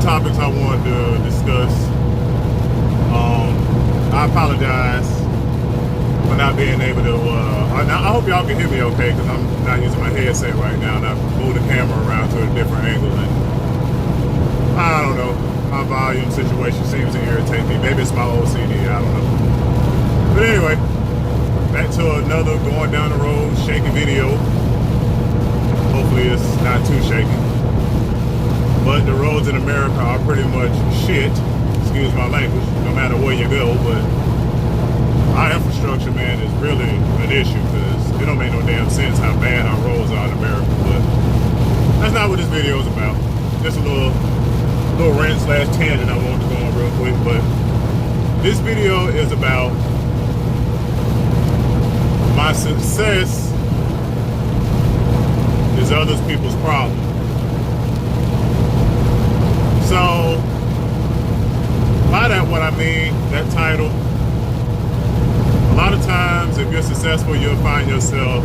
topics I wanted to discuss. I apologize for not being able to. I hope y'all can hear me okay, because I'm not using my headset right now, and I've moved the camera around to a different angle. And I don't know, my volume situation seems to irritate me. Maybe it's my OCD. I don't know. But anyway, back to another going down the road shaky video. Hopefully it's not too shaky. But the roads in America are pretty much shit. Excuse my language, no matter where you go. But our infrastructure, man, is really an issue, because it don't make no damn sense how bad our roads are in America. But that's not what this video is about. Just a little rant / tangent I want to go on real quick. But this video is about my success is other people's problem. So by that, what I mean, that title, a lot of times if you're successful, you'll find yourself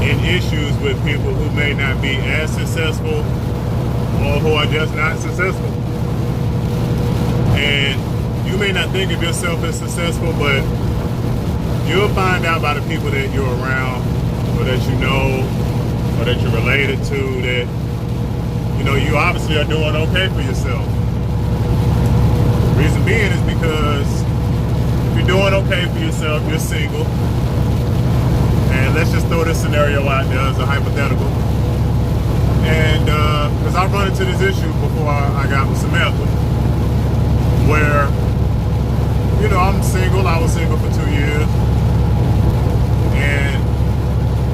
in issues with people who may not be as successful or who are just not successful. And you may not think of yourself as successful, but you'll find out by the people that you're around, or that you know, or that you're related to, that, you know, you obviously are doing okay for yourself. Reason being is because if you're doing okay for yourself, you're single, and let's just throw this scenario out there as a hypothetical. And because I've run into this issue before I got with Samantha, where, you know, I'm single. I was single for 2 years, and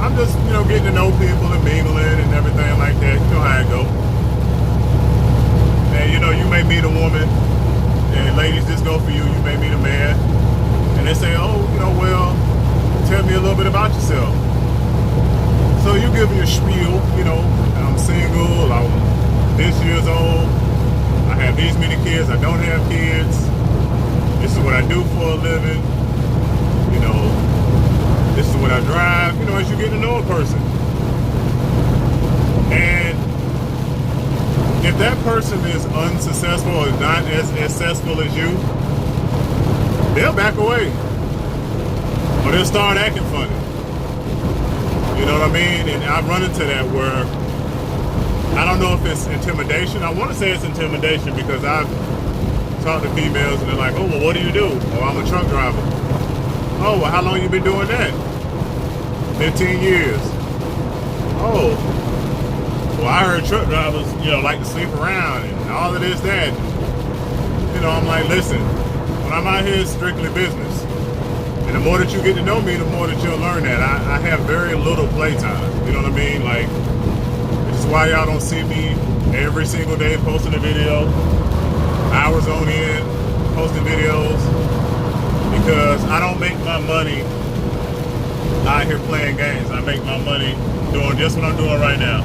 I'm just, you know, getting to know people and mingling and everything like that. You know how it go. And you know, you may meet a woman, and ladies, just go for you. You may meet a man, and they say, "Oh, you know, well, tell me a little bit about yourself." So you give me a spiel. You know, I'm single. I'm this years old. I have these many kids. I don't have kids. This is what I do for a living. You know, this is what I drive. You know, as you get to know a person, and if that person is unsuccessful or not as successful as you, they'll back away, or they'll start acting funny. You know what I mean? And I've run into that where I don't know if it's intimidation. I want to say it's intimidation, because I've talked to females and they're like, "Oh, well, what do you do?" "Oh, I'm a truck driver." "Oh, well, how long you been doing that?" 15 years. "Oh, well, I heard truck drivers, you know, like to sleep around and all of this, that." You know, I'm like, listen, when I'm out here, it's strictly business. And the more that you get to know me, the more that you'll learn that. I have very little playtime. You know what I mean? Like, this is why y'all don't see me every single day posting a video, hours on end, posting videos, because I don't make my money out here playing games. I make my money doing just what I'm doing right now.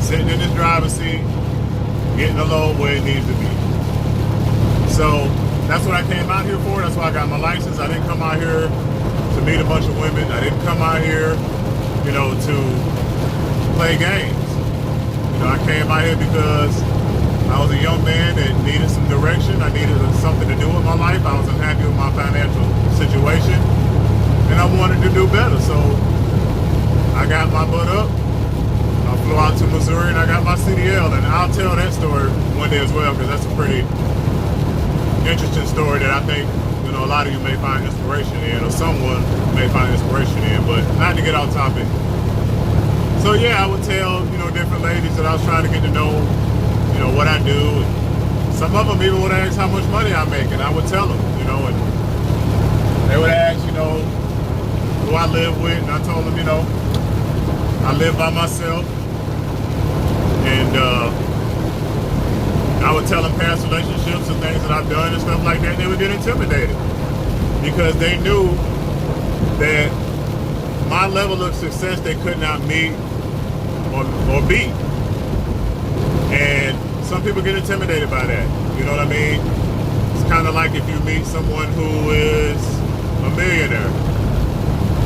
Sitting in this driver's seat, getting the load where it needs to be. So that's what I came out here for. That's why I got my license. I didn't come out here to meet a bunch of women. I didn't come out here, you know, to play games. You know, I came out here because I was a young man that needed some direction. I needed something to do with my life. I was unhappy with my financial situation, and I wanted to do better. So I got my butt up. I flew out to Missouri and I got my CDL, and I'll tell that story one day as well, because that's a pretty interesting story that I think, you know, a lot of you may find inspiration in, or someone may find inspiration in, but not to get off topic. So yeah, I would tell, you know, different ladies that I was trying to get to know, you know, what I do. And some of them even would ask how much money I make, and I would tell them, you know, and they would ask, you know, who I live with, and I told them, you know, I live by myself. And I would tell them past relationships and things that I've done and stuff like that, and they would get intimidated, because they knew that my level of success they could not meet or beat. And some people get intimidated by that. You know what I mean? It's kind of like if you meet someone who is a millionaire.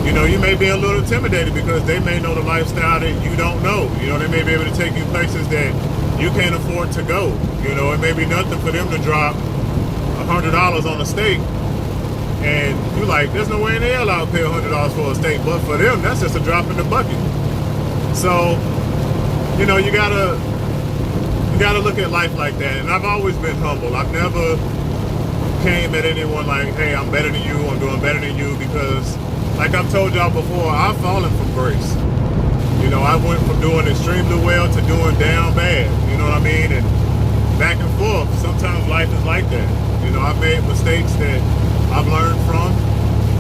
You know, you may be a little intimidated because they may know the lifestyle that you don't know. You know, they may be able to take you places that you can't afford to go. You know, it may be nothing for them to drop $100 on a steak, and you like, there's no way in hell I'll pay $100 for a steak. But for them, that's just a drop in the bucket. So, you know, you gotta look at life like that. And I've always been humble. I've never came at anyone like, hey, I'm better than you, I'm doing better than you, because like I've told y'all before, I've fallen from grace. You know, I went from doing extremely well to doing down bad. You know what I mean? And back and forth. Sometimes life is like that. You know, I've made mistakes that I've learned from,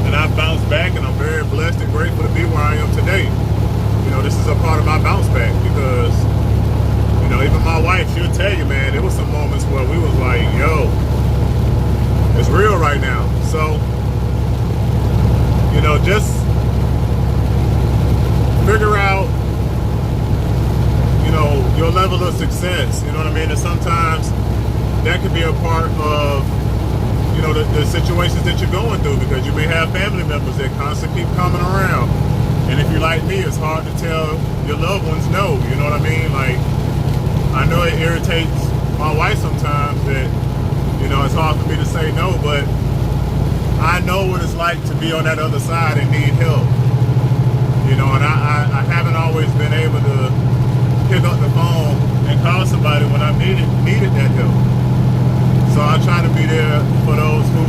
and I've bounced back, and I'm very blessed and grateful to be where I am today. You know, this is a part of my bounce back, because, you know, even my wife, she'll tell you, man, there was some moments where we was like, yo, it's real right now. So, you know, just figure out, you know, your level of success. You know what I mean? And sometimes that could be a part of, you know, the situations that you're going through, because you may have family members that constantly keep coming around. And if you're like me, it's hard to tell your loved ones no. You know what I mean? Like, I know it irritates my wife sometimes that, you know, it's hard for me to say no, but I know what it's like to be on that other side and need help. You know, and I haven't always been able to pick up the phone and call somebody when I needed that help. So I try to be there for those who,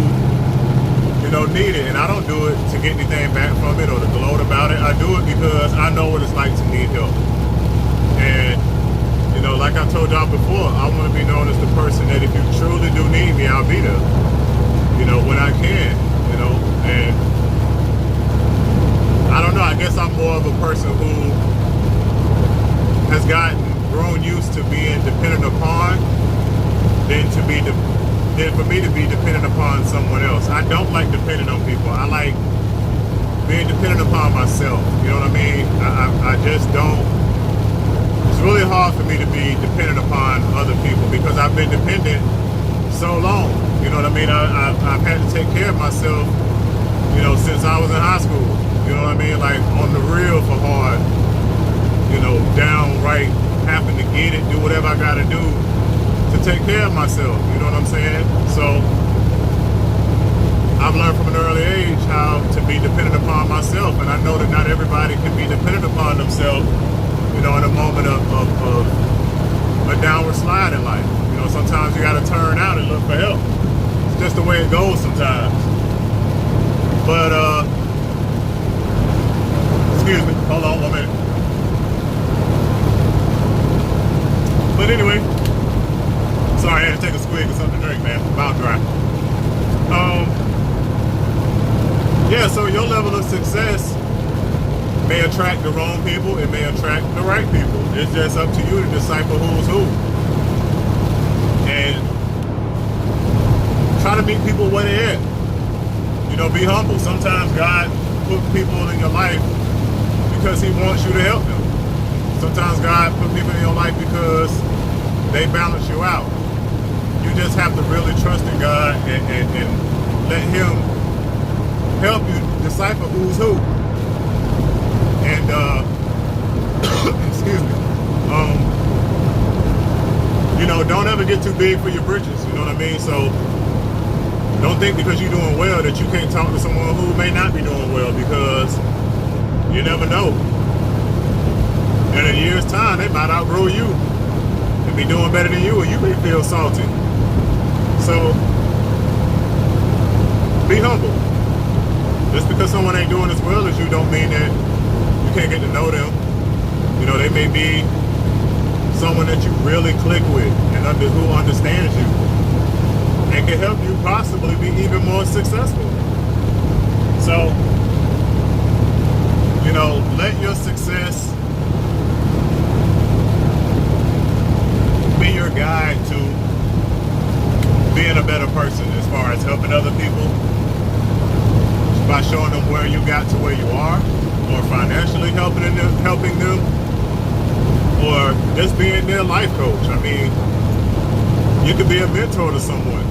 you know, need it. And I don't do it to get anything back from it or to gloat about it. I do it because I know what it's like to need help. And, you know, like I told y'all before, I want to be known as the person that if you truly do need me, I'll be there. You know, when I can, you know, and I don't know, I guess I'm more of a person who has grown used to being dependent upon than for me to be dependent upon someone else. I don't like depending on people. I like being dependent upon myself. You know what I mean? I just don't. It's really hard for me to be dependent upon other people because I've been dependent so long. You know what I mean? I've had to take care of myself, you know, since I was in high school. You know what I mean? Like on the real for hard, you know, downright having to get it, do whatever I gotta do to take care of myself. You know what I'm saying? So I've learned from an early age how to be dependent upon myself, and I know that not everybody can be dependent upon themselves, you know, in a moment of a downward slide in life. You know, sometimes you gotta turn out and look for help. It's just the way it goes sometimes. But excuse me, hold on 1 minute. But anyway, sorry, I had to take a swig of something to drink, man. About dry. Yeah, so your level of success may attract the wrong people. It may attract the right people. It's just up to you to decipher who's who. And try to meet people where they're at. You know, be humble. Sometimes God put people in your life because he wants you to help them. Sometimes God put people in your life because they balance you out. You just have to really trust in God and let him help you decipher who's who. And excuse me. You know, don't ever get too big for your britches. You know what I mean? So don't think because you're doing well that you can't talk to someone who may not be doing well, because you never know. In a year's time, they might outgrow you and be doing better than you, or you may feel salty. So be humble. Just because someone ain't doing as well as you don't mean that you can't get to know them. You know, they may be someone that you really click with and who understands you and can help you possibly be even more successful. So, you know, let your success be your guide to being a better person as far as helping other people by showing them where you got to where you are, or financially helping them, or just being their life coach. I mean, you could be a mentor to someone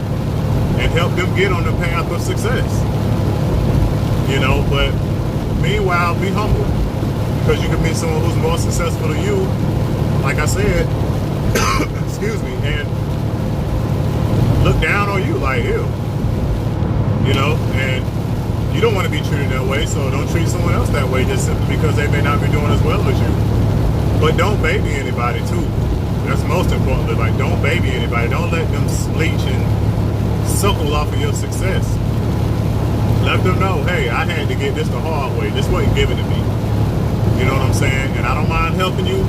and help them get on the path of success. You know, but meanwhile, be humble, because you can meet someone who's more successful than you, like I said, excuse me, and look down on you like, ew. You know, and you don't want to be treated that way, so don't treat someone else that way just simply because they may not be doing as well as you. But don't baby anybody too. That's most importantly. Like, don't baby anybody. Don't let them leech and suckle off of your success. Let them know, hey, I had to get this the hard way. This wasn't given to me. You know what I'm saying? And I don't mind helping you,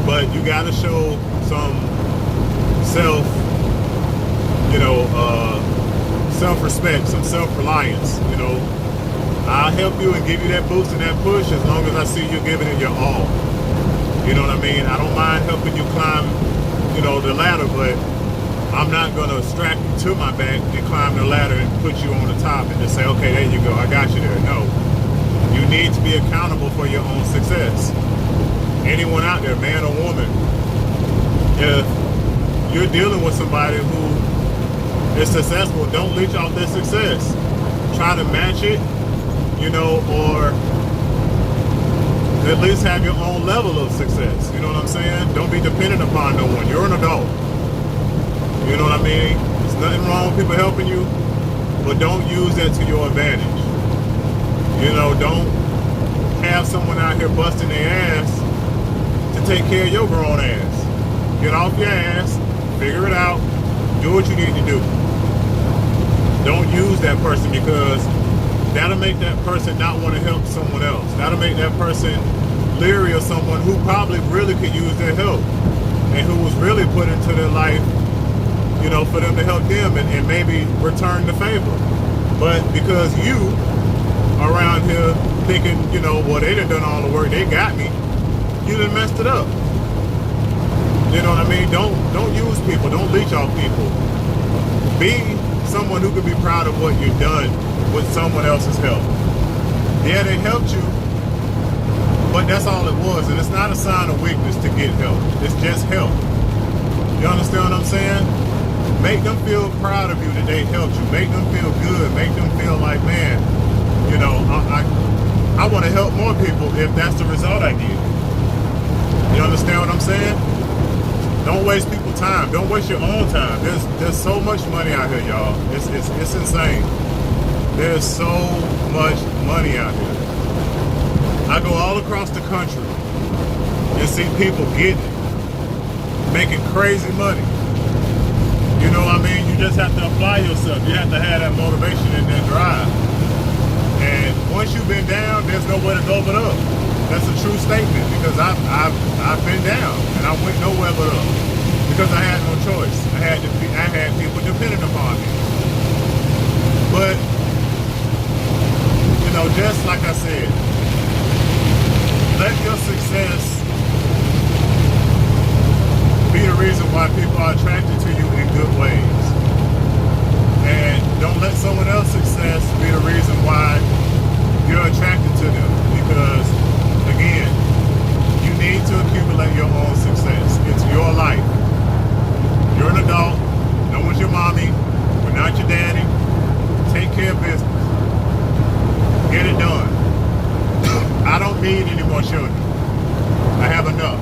but you got to show some self, self-respect, some self-reliance. You know, I'll help you and give you that boost and that push as long as I see you giving it your all. You know what I mean? I don't mind helping you climb, the ladder, but I'm not going to strap you to my back and climb the ladder and put you on the top and just say, okay, there you go, I got you there. No. You need to be accountable for your own success. Anyone out there, man or woman, if you're dealing with somebody who is successful, don't leech off their success. Try to match it, or at least have your own level of success. You know what I'm saying? Don't be dependent upon no one. You're an adult. You know what I mean? There's nothing wrong with people helping you, but don't use that to your advantage. Don't have someone out here busting their ass to take care of your grown ass. Get off your ass, figure it out, do what you need to do. Don't use that person, because that'll make that person not want to help someone else. That'll make that person leery of someone who probably really could use their help and who was really put into their life, for them to help them and maybe return the favor. But because you are around here thinking, well, they done all the work, they got me, you done messed it up. You know what I mean? Don't use people. Don't leech off people. Be someone who could be proud of what you've done with someone else's help. Yeah, they helped you, but that's all it was. And it's not a sign of weakness to get help. It's just help. You understand what I'm saying? Make them feel proud of you that they helped you. Make them feel good. Make them feel like, man, I want to help more people if that's the result I get. You understand what I'm saying? Don't waste people's time. Don't waste your own time. There's so much money out here, y'all. It's insane. There's so much money out here. I go all across the country and see people getting it, making crazy money. You know what I mean? You just have to apply yourself. You have to have that motivation and that drive. And once you've been down, there's nowhere to go but up. That's a true statement, because I've been down and I went nowhere but up because I had no choice. I had people dependent upon me. But just like I said, let your success be the reason why people are attracted to you in good ways. And don't let someone else's success be the reason why you're attracted to them. Because, again, you need to accumulate your own success. It's your life. You're an adult. No one's your mommy. We're not your daddy. Take care of business. Get it done. I don't need any more children. I have enough.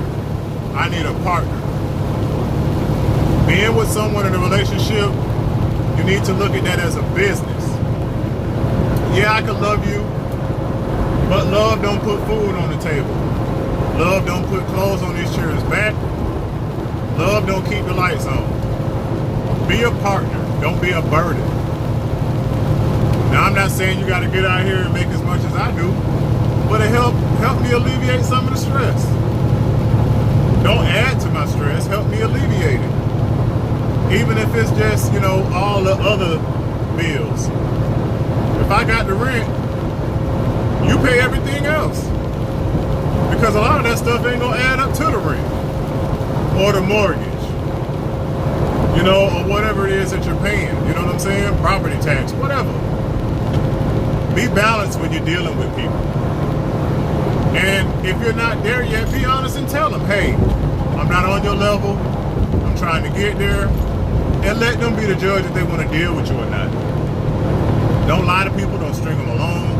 I need a partner. Being with someone in a relationship, you need to look at that as a business. Yeah, I can love you, but love don't put food on the table. Love don't put clothes on these children's back. Love don't keep the lights on. Be a partner. Don't be a burden. Now, I'm not saying you got to get out here and make as much as I do, but it help me alleviate some of the stress. Don't add to my stress. Help me alleviate it. Even if it's just, all the other bills. If I got the rent, you pay everything else. Because a lot of that stuff ain't going to add up to the rent. Or the mortgage. Or whatever it is that you're paying. You know what I'm saying? Property tax, whatever. Be balanced when you're dealing with people. And if you're not there yet, be honest and tell them, hey, I'm not on your level. I'm trying to get there. And let them be the judge if they want to deal with you or not. Don't lie to people. Don't string them along.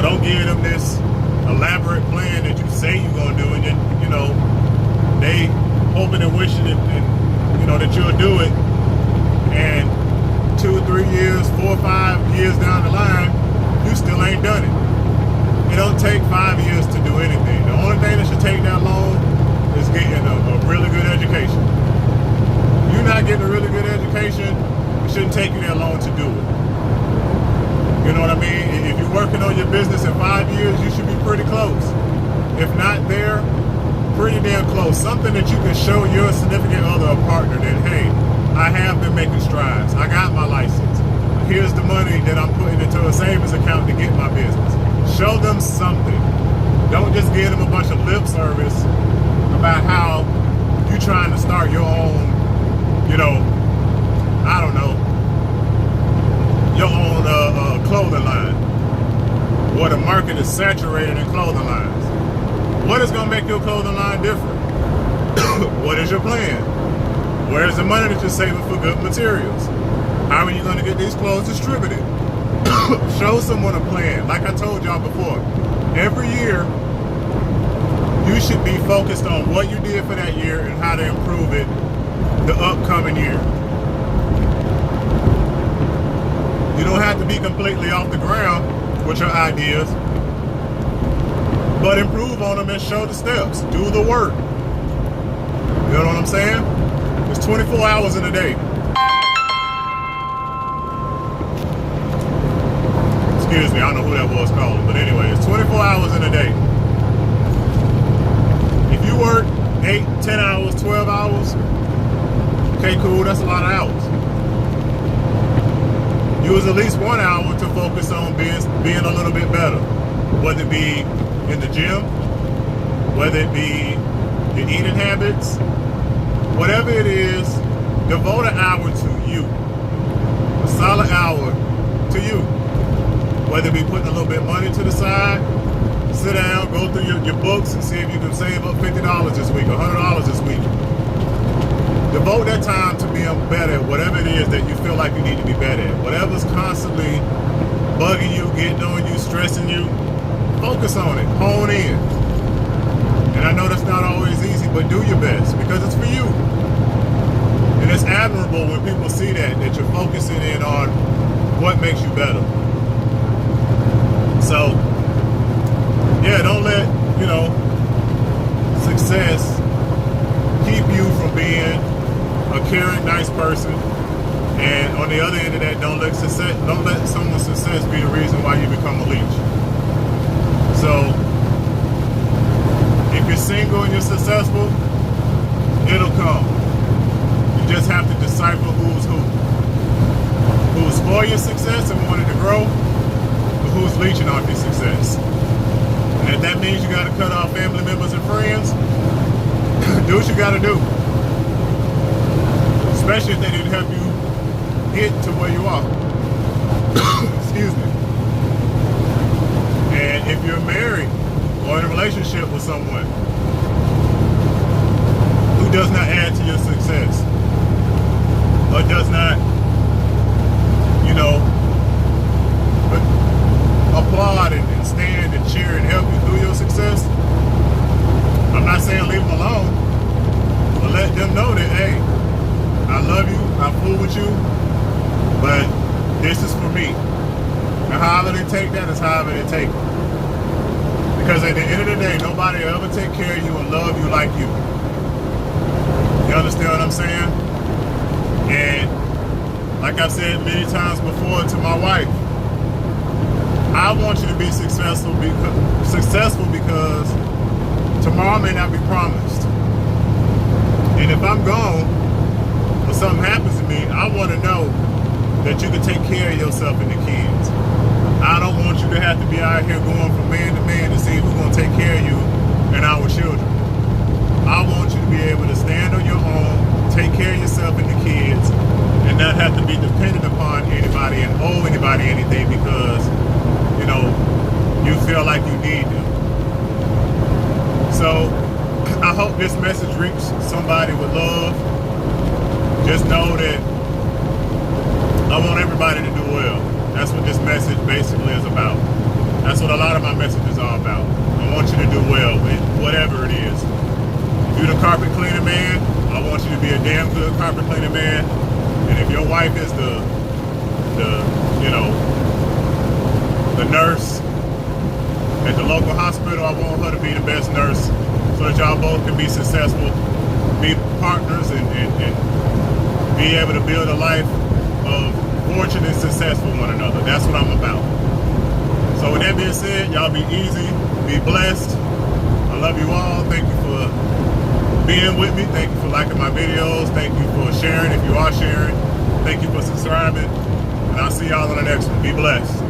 Don't give them this elaborate plan that you say you're going to do. And then, they hoping and wishing that you'll do it, and 2 or 3 years, 4 or 5 years down the line, you still ain't done it. It don't take 5 years to do anything. The only thing that should take that long is getting a really good education. If you're not getting a really good education, it shouldn't take you that long to do it. You know what I mean? If you're working on your business in 5 years, you should be pretty close. If not there, pretty damn close. Something that you can show your significant other or partner that, hey, I have been making strides. I got my license. Here's the money that I'm putting into a savings account to get my business. Show them something. Don't just give them a bunch of lip service about how you trying to start your own, I don't know, your own clothing line. Where the market is saturated in clothing lines. What is going to make your clothing line different? What is your plan? Where's the money that you're saving for good materials? How are you going to get these clothes distributed? Show someone a plan. Like I told y'all before, every year you should be focused on what you did for that year and how to improve it the upcoming year. You don't have to be completely off the ground with your ideas, but improve on them and show the steps. Do the work. You know what I'm saying? It's 24 hours in a day. Excuse me, I don't know who that was calling, but anyway, it's 24 hours in a day. If you work 8, 10 hours, 12 hours, okay, cool, that's a lot of hours. Use at least 1 hour to focus on being a little bit better. Whether it be in the gym, whether it be your eating habits, whatever it is, devote an hour to you. A solid hour to you. Whether it be putting a little bit of money to the side, sit down, go through your books and see if you can save up $50 this week, $100 this week. Devote that time to being better at whatever it is that you feel like you need to be better at. Whatever's constantly bugging you, getting on you, stressing you, focus on it, hone in. And I know that's not always easy, but do your best because it's for you. And it's admirable when people see that you're focusing in on what makes you better. So, yeah, don't let, success keep you from being a caring, nice person. And on the other end of that, don't let someone's success be the reason why you become a leech. So, if you're single and you're successful, it'll come. You just have to decipher who's who. Who's for your success and wanting to grow, but who's leeching off your success. And if that means you got to cut off family members and friends, do what you got to do. Especially if they didn't help you get to where you are. Excuse me. And if you're married or in a relationship with someone who does not add to your success or does not, applaud and stand and cheer and help you through your success, I'm not saying leave them alone, but let them know that, hey, I love you, I fool with you, but this is for me. And however they take that is however they take it. Because at the end of the day, nobody will ever take care of you and love you like you. You understand what I'm saying? And like I've said many times before to my wife, I want you to be successful because tomorrow may not be promised. And if I'm gone or something happens to me, I want to know that you can take care of yourself and the kids. I don't want you to have to be out here going from man to man to see who's going to take care of you and our children. I want you to be able to stand on your own, take care of yourself and the kids, and not have to be dependent upon anybody and owe anybody anything because, you feel like you need them. So, I hope this message reaches somebody with love. Just know that I want everybody to do well. That's what this message basically is about. That's what a lot of my messages are about. I want you to do well with whatever it is. If you're the carpet cleaning man, I want you to be a damn good carpet cleaning man. And if your wife is the nurse at the local hospital, I want her to be the best nurse so that y'all both can be successful, be partners, and be able to build a life of fortune and success for one another. That's what I'm about. So with that being said, y'all be easy, be blessed. I love you all. Thank you for being with me. Thank you for liking my videos. Thank you for sharing if you are sharing. Thank you for subscribing. And I'll see y'all on the next one. Be blessed.